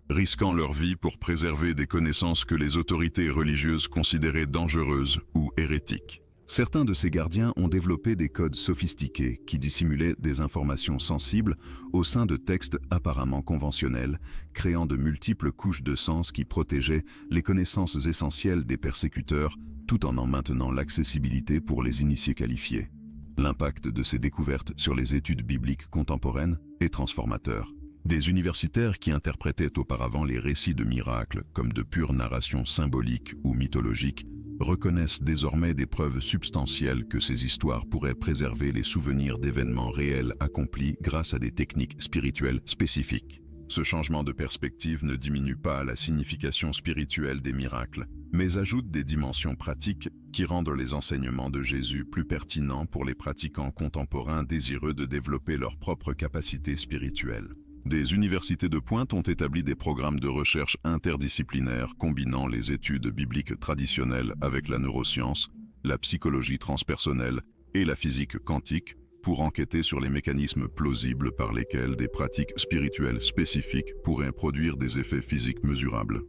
risquant leur vie pour préserver des connaissances que les autorités religieuses considéraient dangereuses ou hérétiques. Certains de ces gardiens ont développé des codes sophistiqués qui dissimulaient des informations sensibles au sein de textes apparemment conventionnels, créant de multiples couches de sens qui protégeaient les connaissances essentielles des persécuteurs tout en maintenant l'accessibilité pour les initiés qualifiés. L'impact de ces découvertes sur les études bibliques contemporaines est transformateur. Des universitaires qui interprétaient auparavant les récits de miracles comme de pures narrations symboliques ou mythologiques reconnaissent désormais des preuves substantielles que ces histoires pourraient préserver les souvenirs d'événements réels accomplis grâce à des techniques spirituelles spécifiques. Ce changement de perspective ne diminue pas la signification spirituelle des miracles, mais ajoute des dimensions pratiques qui rendent les enseignements de Jésus plus pertinents pour les pratiquants contemporains désireux de développer leurs propres capacités spirituelles. Des universités de pointe ont établi des programmes de recherche interdisciplinaires combinant les études bibliques traditionnelles avec la neuroscience, la psychologie transpersonnelle et la physique quantique pour enquêter sur les mécanismes plausibles par lesquels des pratiques spirituelles spécifiques pourraient produire des effets physiques mesurables.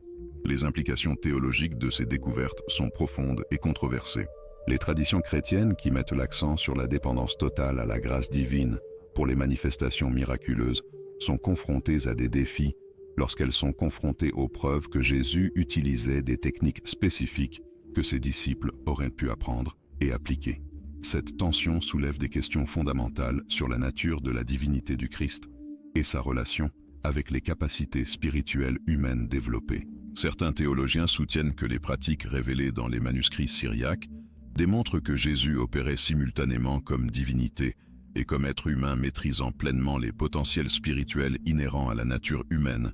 Les implications théologiques de ces découvertes sont profondes et controversées. Les traditions chrétiennes qui mettent l'accent sur la dépendance totale à la grâce divine pour les manifestations miraculeuses sont confrontées à des défis lorsqu'elles sont confrontées aux preuves que Jésus utilisait des techniques spécifiques que ses disciples auraient pu apprendre et appliquer. Cette tension soulève des questions fondamentales sur la nature de la divinité du Christ et sa relation avec les capacités spirituelles humaines développées. Certains théologiens soutiennent que les pratiques révélées dans les manuscrits syriaques démontrent que Jésus opérait simultanément comme divinité et comme être humain maîtrisant pleinement les potentiels spirituels inhérents à la nature humaine,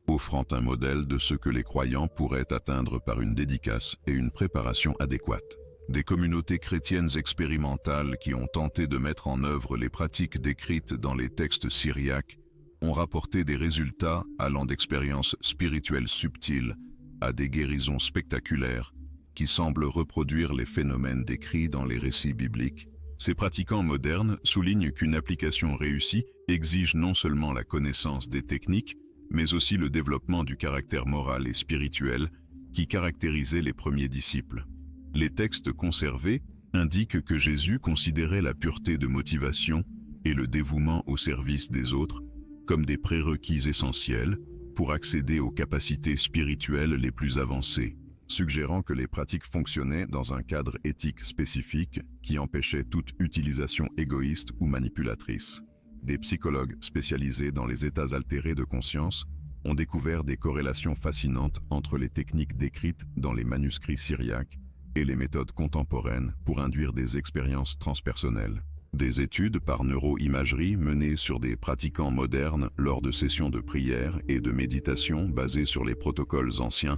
offrant un modèle de ce que les croyants pourraient atteindre par une dédicace et une préparation adéquate. Des communautés chrétiennes expérimentales qui ont tenté de mettre en œuvre les pratiques décrites dans les textes syriaques ont rapporté des résultats allant d'expériences spirituelles subtiles à des guérisons spectaculaires qui semblent reproduire les phénomènes décrits dans les récits bibliques. Ces pratiquants modernes soulignent qu'une application réussie exige non seulement la connaissance des techniques, mais aussi le développement du caractère moral et spirituel qui caractérisait les premiers disciples. Les textes conservés indiquent que Jésus considérait la pureté de motivation et le dévouement au service des autres comme des prérequis essentiels pour accéder aux capacités spirituelles les plus avancées, suggérant que les pratiques fonctionnaient dans un cadre éthique spécifique qui empêchait toute utilisation égoïste ou manipulatrice. Des psychologues spécialisés dans les états altérés de conscience ont découvert des corrélations fascinantes entre les techniques décrites dans les manuscrits syriaques et les méthodes contemporaines pour induire des expériences transpersonnelles. Des études par neuroimagerie menées sur des pratiquants modernes lors de sessions de prière et de méditation basées sur les protocoles anciens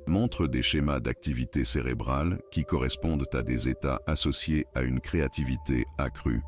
montrent des schémas d'activité cérébrale qui correspondent à des états associés à une créativité accrue,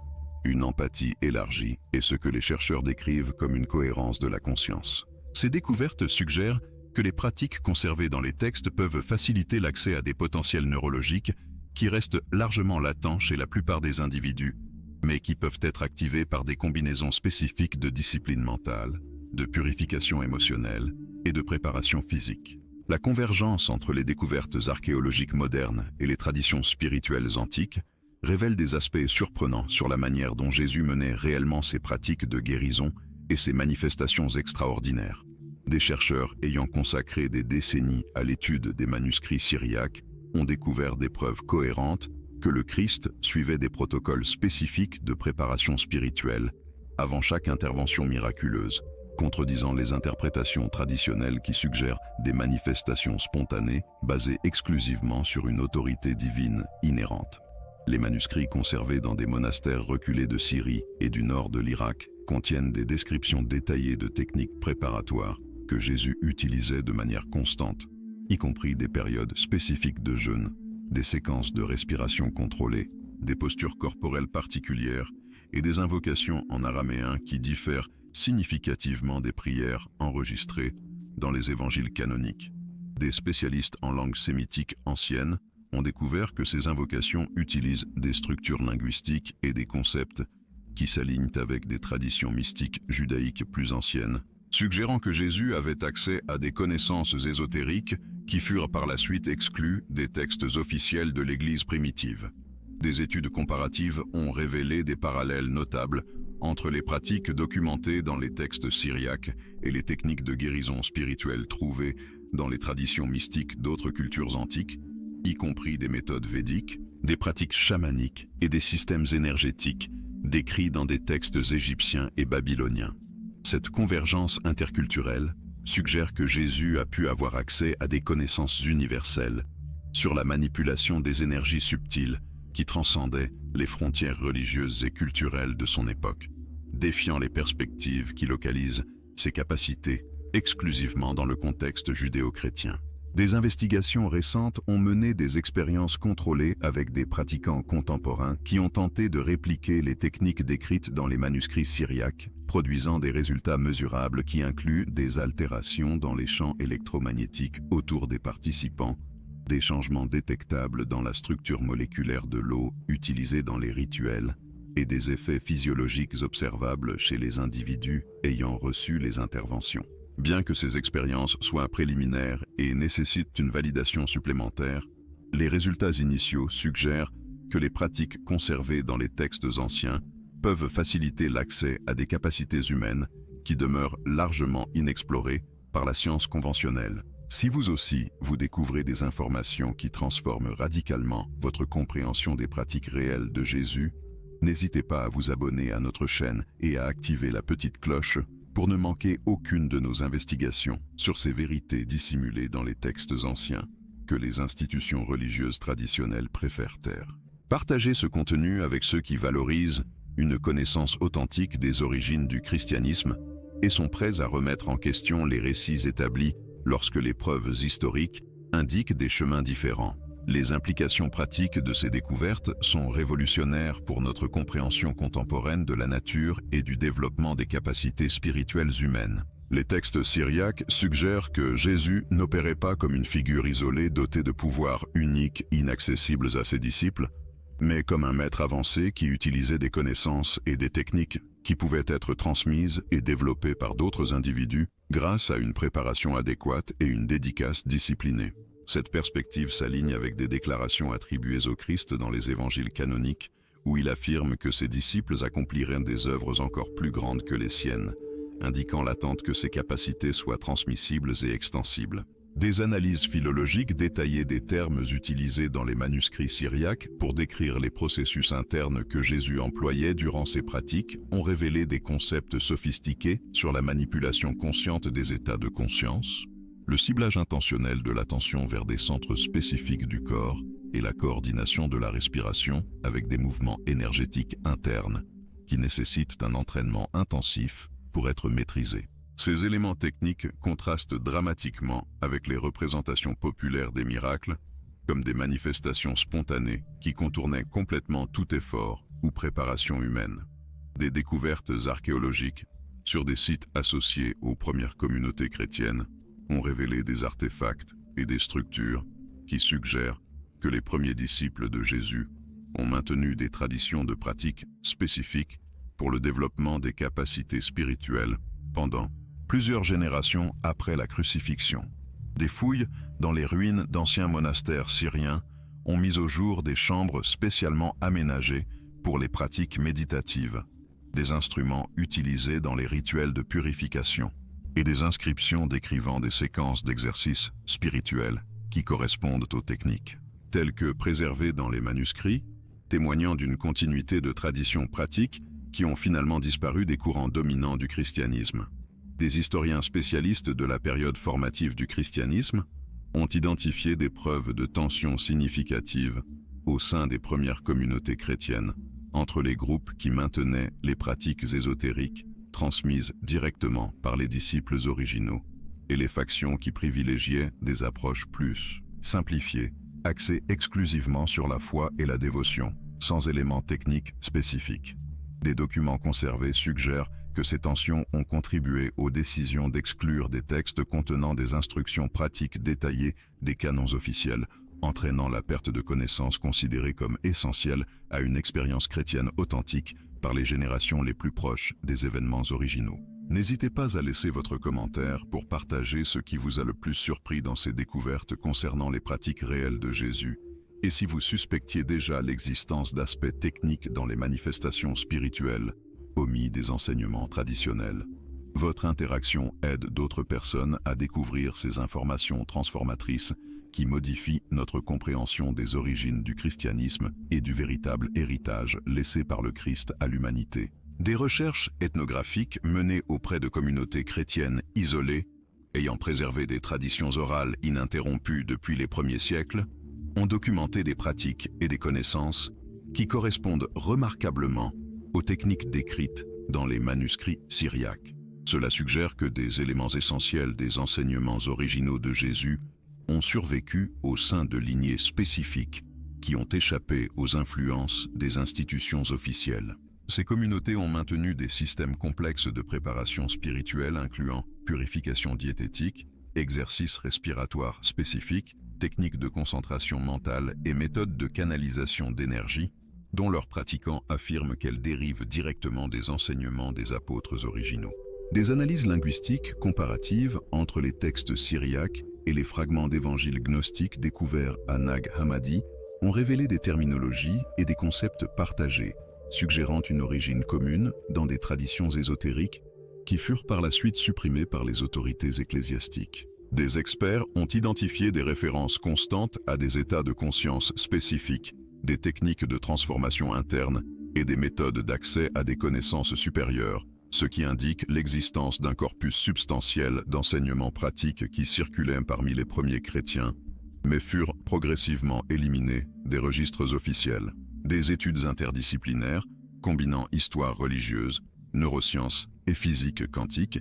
une empathie élargie et ce que les chercheurs décrivent comme une cohérence de la conscience. Ces découvertes suggèrent que les pratiques conservées dans les textes peuvent faciliter l'accès à des potentiels neurologiques qui restent largement latents chez la plupart des individus, mais qui peuvent être activés par des combinaisons spécifiques de discipline mentale, de purification émotionnelle et de préparation physique. La convergence entre les découvertes archéologiques modernes et les traditions spirituelles antiques révèle des aspects surprenants sur la manière dont Jésus menait réellement ses pratiques de guérison et ses manifestations extraordinaires. Des chercheurs ayant consacré des décennies à l'étude des manuscrits syriaques ont découvert des preuves cohérentes que le Christ suivait des protocoles spécifiques de préparation spirituelle avant chaque intervention miraculeuse, contredisant les interprétations traditionnelles qui suggèrent des manifestations spontanées basées exclusivement sur une autorité divine inhérente. Les manuscrits conservés dans des monastères reculés de Syrie et du nord de l'Irak contiennent des descriptions détaillées de techniques préparatoires que Jésus utilisait de manière constante, y compris des périodes spécifiques de jeûne, des séquences de respiration contrôlées, des postures corporelles particulières et des invocations en araméen qui diffèrent significativement des prières enregistrées dans les évangiles canoniques. Des spécialistes en langue sémitique ancienne ont découvert que ces invocations utilisent des structures linguistiques et des concepts qui s'alignent avec des traditions mystiques judaïques plus anciennes, suggérant que Jésus avait accès à des connaissances ésotériques qui furent par la suite exclues des textes officiels de l'Église primitive. Des études comparatives ont révélé des parallèles notables entre les pratiques documentées dans les textes syriaques et les techniques de guérison spirituelle trouvées dans les traditions mystiques d'autres cultures antiques, y compris des méthodes védiques, des pratiques chamaniques et des systèmes énergétiques décrits dans des textes égyptiens et babyloniens. Cette convergence interculturelle suggère que Jésus a pu avoir accès à des connaissances universelles sur la manipulation des énergies subtiles qui transcendaient les frontières religieuses et culturelles de son époque, défiant les perspectives qui localisent ses capacités exclusivement dans le contexte judéo-chrétien. Des investigations récentes ont mené des expériences contrôlées avec des pratiquants contemporains qui ont tenté de répliquer les techniques décrites dans les manuscrits syriaques, produisant des résultats mesurables qui incluent des altérations dans les champs électromagnétiques autour des participants, des changements détectables dans la structure moléculaire de l'eau utilisée dans les rituels et des effets physiologiques observables chez les individus ayant reçu les interventions. Bien que ces expériences soient préliminaires et nécessitent une validation supplémentaire, les résultats initiaux suggèrent que les pratiques conservées dans les textes anciens peuvent faciliter l'accès à des capacités humaines qui demeurent largement inexplorées par la science conventionnelle. Si vous aussi, vous découvrez des informations qui transforment radicalement votre compréhension des pratiques réelles de Jésus, n'hésitez pas à vous abonner à notre chaîne et à activer la petite cloche pour ne manquer aucune de nos investigations sur ces vérités dissimulées dans les textes anciens que les institutions religieuses traditionnelles préfèrent taire. Partagez ce contenu avec ceux qui valorisent une connaissance authentique des origines du christianisme et sont prêts à remettre en question les récits établis lorsque les preuves historiques indiquent des chemins différents. Les implications pratiques de ces découvertes sont révolutionnaires pour notre compréhension contemporaine de la nature et du développement des capacités spirituelles humaines. Les textes syriaques suggèrent que Jésus n'opérait pas comme une figure isolée dotée de pouvoirs uniques, inaccessibles à ses disciples, mais comme un maître avancé qui utilisait des connaissances et des techniques qui pouvaient être transmises et développées par d'autres individus grâce à une préparation adéquate et une dédicace disciplinée. Cette perspective s'aligne avec des déclarations attribuées au Christ dans les évangiles canoniques, où il affirme que ses disciples accompliraient des œuvres encore plus grandes que les siennes, indiquant l'attente que ses capacités soient transmissibles et extensibles. Des analyses philologiques détaillées des termes utilisés dans les manuscrits syriaques pour décrire les processus internes que Jésus employait durant ses pratiques ont révélé des concepts sophistiqués sur la manipulation consciente des états de conscience, le ciblage intentionnel de l'attention vers des centres spécifiques du corps et la coordination de la respiration avec des mouvements énergétiques internes qui nécessitent un entraînement intensif pour être maîtrisés. Ces éléments techniques contrastent dramatiquement avec les représentations populaires des miracles, comme des manifestations spontanées qui contournaient complètement tout effort ou préparation humaine. Des découvertes archéologiques sur des sites associés aux premières communautés chrétiennes ont révélé des artefacts et des structures qui suggèrent que les premiers disciples de Jésus ont maintenu des traditions de pratiques spécifiques pour le développement des capacités spirituelles pendant plusieurs générations après la crucifixion. Des fouilles dans les ruines d'anciens monastères syriens ont mis au jour des chambres spécialement aménagées pour les pratiques méditatives, des instruments utilisés dans les rituels de purification et des inscriptions décrivant des séquences d'exercices spirituels qui correspondent aux techniques, telles que préservées dans les manuscrits, témoignant d'une continuité de traditions pratiques qui ont finalement disparu des courants dominants du christianisme. Des historiens spécialistes de la période formative du christianisme ont identifié des preuves de tensions significatives au sein des premières communautés chrétiennes entre les groupes qui maintenaient les pratiques ésotériques transmises directement par les disciples originaux et les factions qui privilégiaient des approches plus simplifiées, axées exclusivement sur la foi et la dévotion, sans éléments techniques spécifiques. Des documents conservés suggèrent que ces tensions ont contribué aux décisions d'exclure des textes contenant des instructions pratiques détaillées des canons officiels, entraînant la perte de connaissances considérées comme essentielles à une expérience chrétienne authentique par les générations les plus proches des événements originaux. N'hésitez pas à laisser votre commentaire pour partager ce qui vous a le plus surpris dans ces découvertes concernant les pratiques réelles de Jésus, et si vous suspectiez déjà l'existence d'aspects techniques dans les manifestations spirituelles, omis des enseignements traditionnels. Votre interaction aide d'autres personnes à découvrir ces informations transformatrices qui modifient notre compréhension des origines du christianisme et du véritable héritage laissé par le Christ à l'humanité. Des recherches ethnographiques menées auprès de communautés chrétiennes isolées, ayant préservé des traditions orales ininterrompues depuis les premiers siècles, ont documenté des pratiques et des connaissances qui correspondent remarquablement aux techniques décrites dans les manuscrits syriaques. Cela suggère que des éléments essentiels des enseignements originaux de Jésus ont survécu au sein de lignées spécifiques qui ont échappé aux influences des institutions officielles. Ces communautés ont maintenu des systèmes complexes de préparation spirituelle incluant purification diététique, exercices respiratoires spécifiques, techniques de concentration mentale et méthodes de canalisation d'énergie, dont leurs pratiquants affirment qu'elles dérivent directement des enseignements des apôtres originaux. Des analyses linguistiques comparatives entre les textes syriaques et les fragments d'évangiles gnostiques découverts à Nag Hammadi ont révélé des terminologies et des concepts partagés, suggérant une origine commune dans des traditions ésotériques qui furent par la suite supprimées par les autorités ecclésiastiques. Des experts ont identifié des références constantes à des états de conscience spécifiques, des techniques de transformation interne et des méthodes d'accès à des connaissances supérieures, ce qui indique l'existence d'un corpus substantiel d'enseignements pratiques qui circulaient parmi les premiers chrétiens, mais furent progressivement éliminés des registres officiels. Des études interdisciplinaires, combinant histoire religieuse, neurosciences et physique quantique,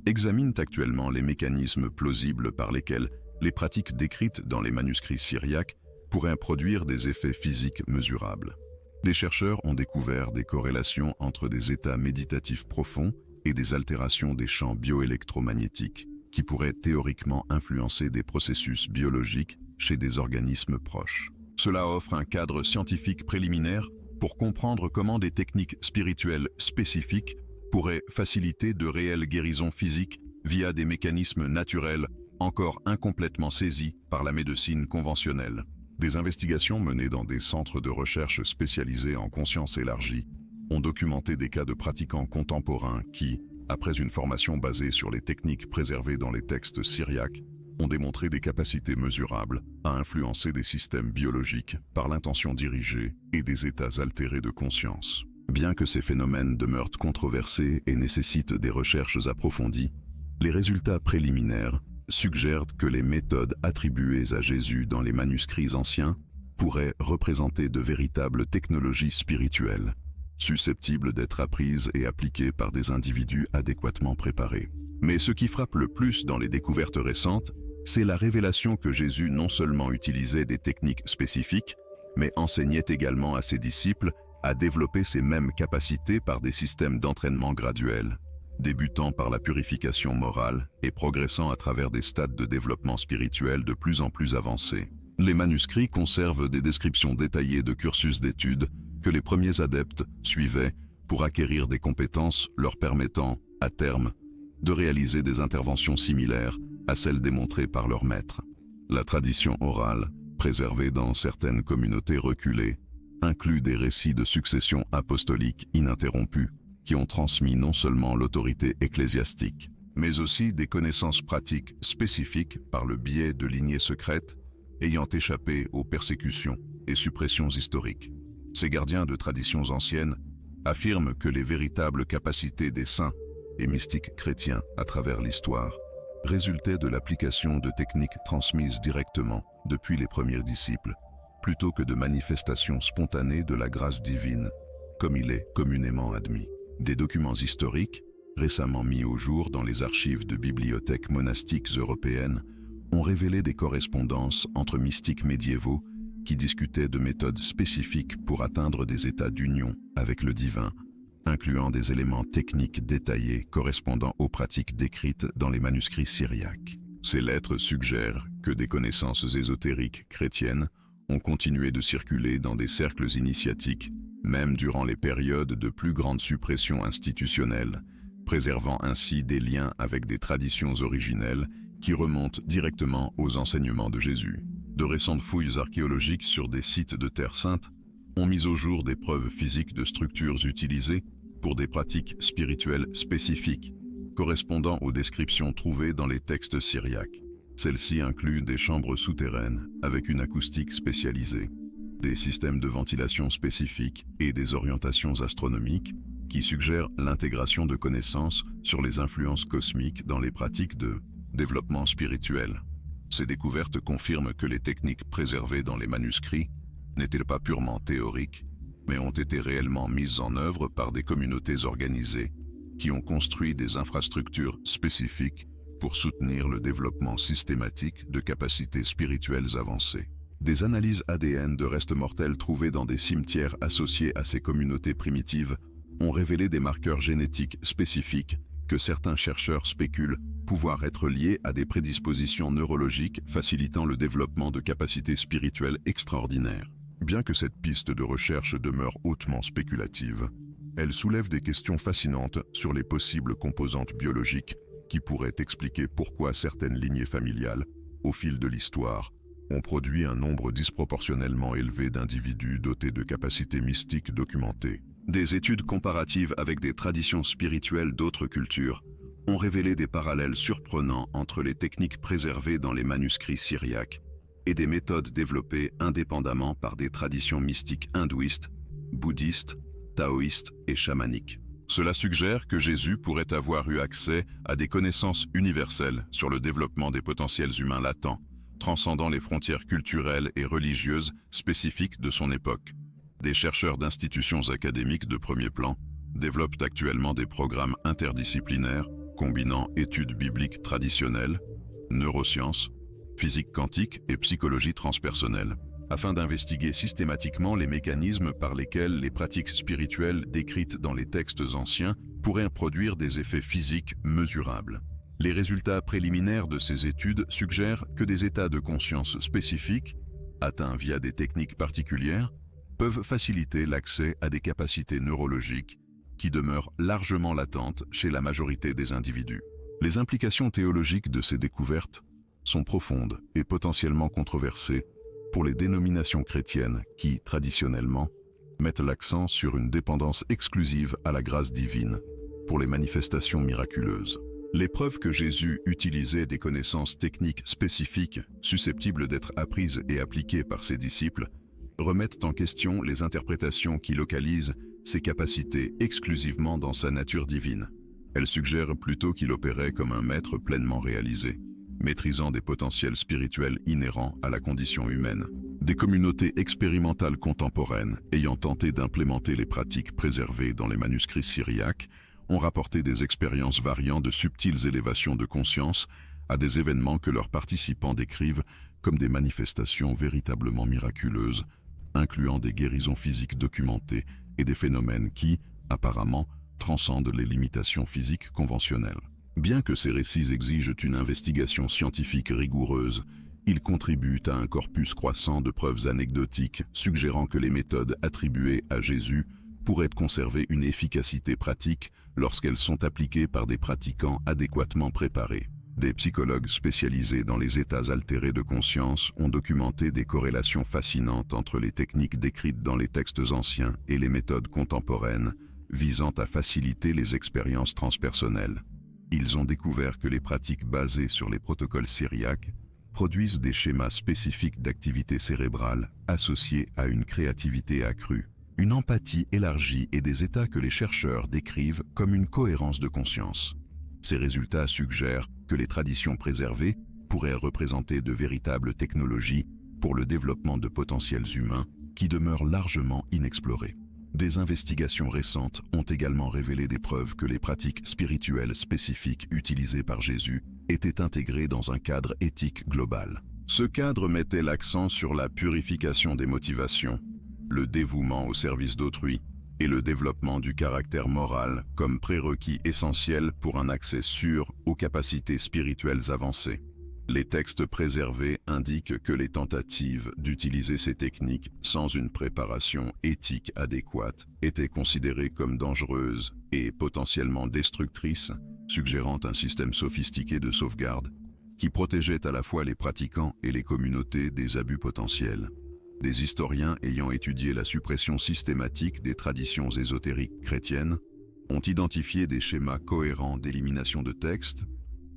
examinent actuellement les mécanismes plausibles par lesquels les pratiques décrites dans les manuscrits syriaques pourrait produire des effets physiques mesurables. Des chercheurs ont découvert des corrélations entre des états méditatifs profonds et des altérations des champs bioélectromagnétiques qui pourraient théoriquement influencer des processus biologiques chez des organismes proches. Cela offre un cadre scientifique préliminaire pour comprendre comment des techniques spirituelles spécifiques pourraient faciliter de réelles guérisons physiques via des mécanismes naturels encore incomplètement saisis par la médecine conventionnelle. Des investigations menées dans des centres de recherche spécialisés en conscience élargie ont documenté des cas de pratiquants contemporains qui, après une formation basée sur les techniques préservées dans les textes syriaques, ont démontré des capacités mesurables à influencer des systèmes biologiques par l'intention dirigée et des états altérés de conscience. Bien que ces phénomènes demeurent controversés et nécessitent des recherches approfondies, les résultats préliminaires suggèrent que les méthodes attribuées à Jésus dans les manuscrits anciens pourraient représenter de véritables technologies spirituelles, susceptibles d'être apprises et appliquées par des individus adéquatement préparés. Mais ce qui frappe le plus dans les découvertes récentes, c'est la révélation que Jésus non seulement utilisait des techniques spécifiques, mais enseignait également à ses disciples à développer ces mêmes capacités par des systèmes d'entraînement graduels, débutant par la purification morale et progressant à travers des stades de développement spirituel de plus en plus avancés. Les manuscrits conservent des descriptions détaillées de cursus d'études que les premiers adeptes suivaient pour acquérir des compétences leur permettant, à terme, de réaliser des interventions similaires à celles démontrées par leurs maîtres. La tradition orale, préservée dans certaines communautés reculées, inclut des récits de succession apostolique ininterrompus qui ont transmis non seulement l'autorité ecclésiastique, mais aussi des connaissances pratiques spécifiques par le biais de lignées secrètes ayant échappé aux persécutions et suppressions historiques. Ces gardiens de traditions anciennes affirment que les véritables capacités des saints et mystiques chrétiens à travers l'histoire résultaient de l'application de techniques transmises directement depuis les premiers disciples, plutôt que de manifestations spontanées de la grâce divine, comme il est communément admis. Des documents historiques, récemment mis au jour dans les archives de bibliothèques monastiques européennes, ont révélé des correspondances entre mystiques médiévaux qui discutaient de méthodes spécifiques pour atteindre des états d'union avec le divin, incluant des éléments techniques détaillés correspondant aux pratiques décrites dans les manuscrits syriaques. Ces lettres suggèrent que des connaissances ésotériques chrétiennes ont continué de circuler dans des cercles initiatiques, même durant les périodes de plus grande suppression institutionnelle, préservant ainsi des liens avec des traditions originelles qui remontent directement aux enseignements de Jésus. De récentes fouilles archéologiques sur des sites de Terre Sainte ont mis au jour des preuves physiques de structures utilisées pour des pratiques spirituelles spécifiques, correspondant aux descriptions trouvées dans les textes syriaques. Celles-ci incluent des chambres souterraines avec une acoustique spécialisée, des systèmes de ventilation spécifiques et des orientations astronomiques qui suggèrent l'intégration de connaissances sur les influences cosmiques dans les pratiques de développement spirituel. Ces découvertes confirment que les techniques préservées dans les manuscrits n'étaient pas purement théoriques, mais ont été réellement mises en œuvre par des communautés organisées qui ont construit des infrastructures spécifiques pour soutenir le développement systématique de capacités spirituelles avancées. Des analyses ADN de restes mortels trouvés dans des cimetières associés à ces communautés primitives ont révélé des marqueurs génétiques spécifiques que certains chercheurs spéculent pouvoir être liés à des prédispositions neurologiques facilitant le développement de capacités spirituelles extraordinaires. Bien que cette piste de recherche demeure hautement spéculative, elle soulève des questions fascinantes sur les possibles composantes biologiques qui pourraient expliquer pourquoi certaines lignées familiales, au fil de l'histoire, ont produit un nombre disproportionnellement élevé d'individus dotés de capacités mystiques documentées. Des études comparatives avec des traditions spirituelles d'autres cultures ont révélé des parallèles surprenants entre les techniques préservées dans les manuscrits syriaques et des méthodes développées indépendamment par des traditions mystiques hindouistes, bouddhistes, taoïstes et chamaniques. Cela suggère que Jésus pourrait avoir eu accès à des connaissances universelles sur le développement des potentiels humains latents, transcendant les frontières culturelles et religieuses spécifiques de son époque. Des chercheurs d'institutions académiques de premier plan développent actuellement des programmes interdisciplinaires combinant études bibliques traditionnelles, neurosciences, physique quantique et psychologie transpersonnelle. afin d'investiguer systématiquement les mécanismes par lesquels les pratiques spirituelles décrites dans les textes anciens pourraient produire des effets physiques mesurables. Les résultats préliminaires de ces études suggèrent que des états de conscience spécifiques, atteints via des techniques particulières, peuvent faciliter l'accès à des capacités neurologiques qui demeurent largement latentes chez la majorité des individus. Les implications théologiques de ces découvertes sont profondes et potentiellement controversées pour les dénominations chrétiennes qui, traditionnellement, mettent l'accent sur une dépendance exclusive à la grâce divine pour les manifestations miraculeuses. Les preuves que Jésus utilisait des connaissances techniques spécifiques susceptibles d'être apprises et appliquées par ses disciples remettent en question les interprétations qui localisent ses capacités exclusivement dans sa nature divine. Elles suggèrent plutôt qu'il opérait comme un maître pleinement réalisé, maîtrisant des potentiels spirituels inhérents à la condition humaine. Des communautés expérimentales contemporaines ayant tenté d'implémenter les pratiques préservées dans les manuscrits syriaques ont rapporté des expériences variant de subtiles élévations de conscience à des événements que leurs participants décrivent comme des manifestations véritablement miraculeuses, incluant des guérisons physiques documentées et des phénomènes qui, apparemment, transcendent les limitations physiques conventionnelles. Bien que ces récits exigent une investigation scientifique rigoureuse, ils contribuent à un corpus croissant de preuves anecdotiques suggérant que les méthodes attribuées à Jésus pourraient conserver une efficacité pratique lorsqu'elles sont appliquées par des pratiquants adéquatement préparés. Des psychologues spécialisés dans les états altérés de conscience ont documenté des corrélations fascinantes entre les techniques décrites dans les textes anciens et les méthodes contemporaines visant à faciliter les expériences transpersonnelles. Ils ont découvert que les pratiques basées sur les protocoles syriaques produisent des schémas spécifiques d'activité cérébrale associés à une créativité accrue, une empathie élargie et des états que les chercheurs décrivent comme une cohérence de conscience. Ces résultats suggèrent que les traditions préservées pourraient représenter de véritables technologies pour le développement de potentiels humains qui demeurent largement inexplorés. Des investigations récentes ont également révélé des preuves que les pratiques spirituelles spécifiques utilisées par Jésus étaient intégrées dans un cadre éthique global. Ce cadre mettait l'accent sur la purification des motivations, le dévouement au service d'autrui et le développement du caractère moral comme prérequis essentiel pour un accès sûr aux capacités spirituelles avancées. Les textes préservés indiquent que les tentatives d'utiliser ces techniques sans une préparation éthique adéquate étaient considérées comme dangereuses et potentiellement destructrices, suggérant un système sophistiqué de sauvegarde qui protégeait à la fois les pratiquants et les communautés des abus potentiels. Des historiens ayant étudié la suppression systématique des traditions ésotériques chrétiennes ont identifié des schémas cohérents d'élimination de textes,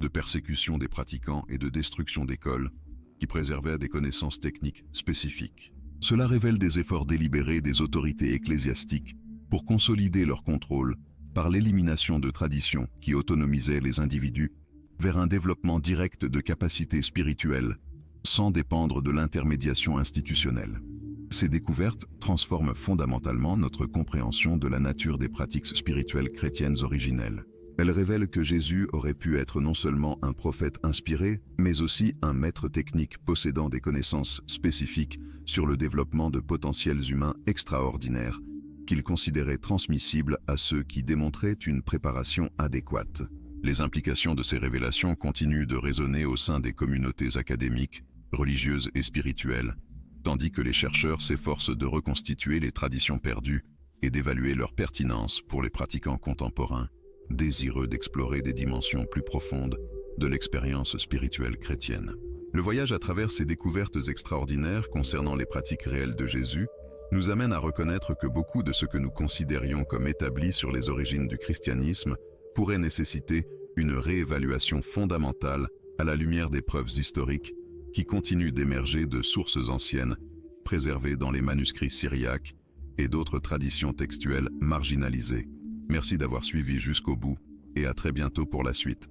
de persécution des pratiquants et de destruction d'écoles qui préservaient des connaissances techniques spécifiques. Cela révèle des efforts délibérés des autorités ecclésiastiques pour consolider leur contrôle par l'élimination de traditions qui autonomisaient les individus vers un développement direct de capacités spirituelles sans dépendre de l'intermédiation institutionnelle. Ces découvertes transforment fondamentalement notre compréhension de la nature des pratiques spirituelles chrétiennes originelles. Elles révèlent que Jésus aurait pu être non seulement un prophète inspiré, mais aussi un maître technique possédant des connaissances spécifiques sur le développement de potentiels humains extraordinaires, qu'il considérait transmissibles à ceux qui démontraient une préparation adéquate. Les implications de ces révélations continuent de résonner au sein des communautés académiques, religieuses et spirituelles, tandis que les chercheurs s'efforcent de reconstituer les traditions perdues et d'évaluer leur pertinence pour les pratiquants contemporains, désireux d'explorer des dimensions plus profondes de l'expérience spirituelle chrétienne. Le voyage à travers ces découvertes extraordinaires concernant les pratiques réelles de Jésus nous amène à reconnaître que beaucoup de ce que nous considérions comme établi sur les origines du christianisme pourrait nécessiter une réévaluation fondamentale à la lumière des preuves historiques qui continuent d'émerger de sources anciennes, préservées dans les manuscrits syriaques et d'autres traditions textuelles marginalisées. Merci d'avoir suivi jusqu'au bout et à très bientôt pour la suite.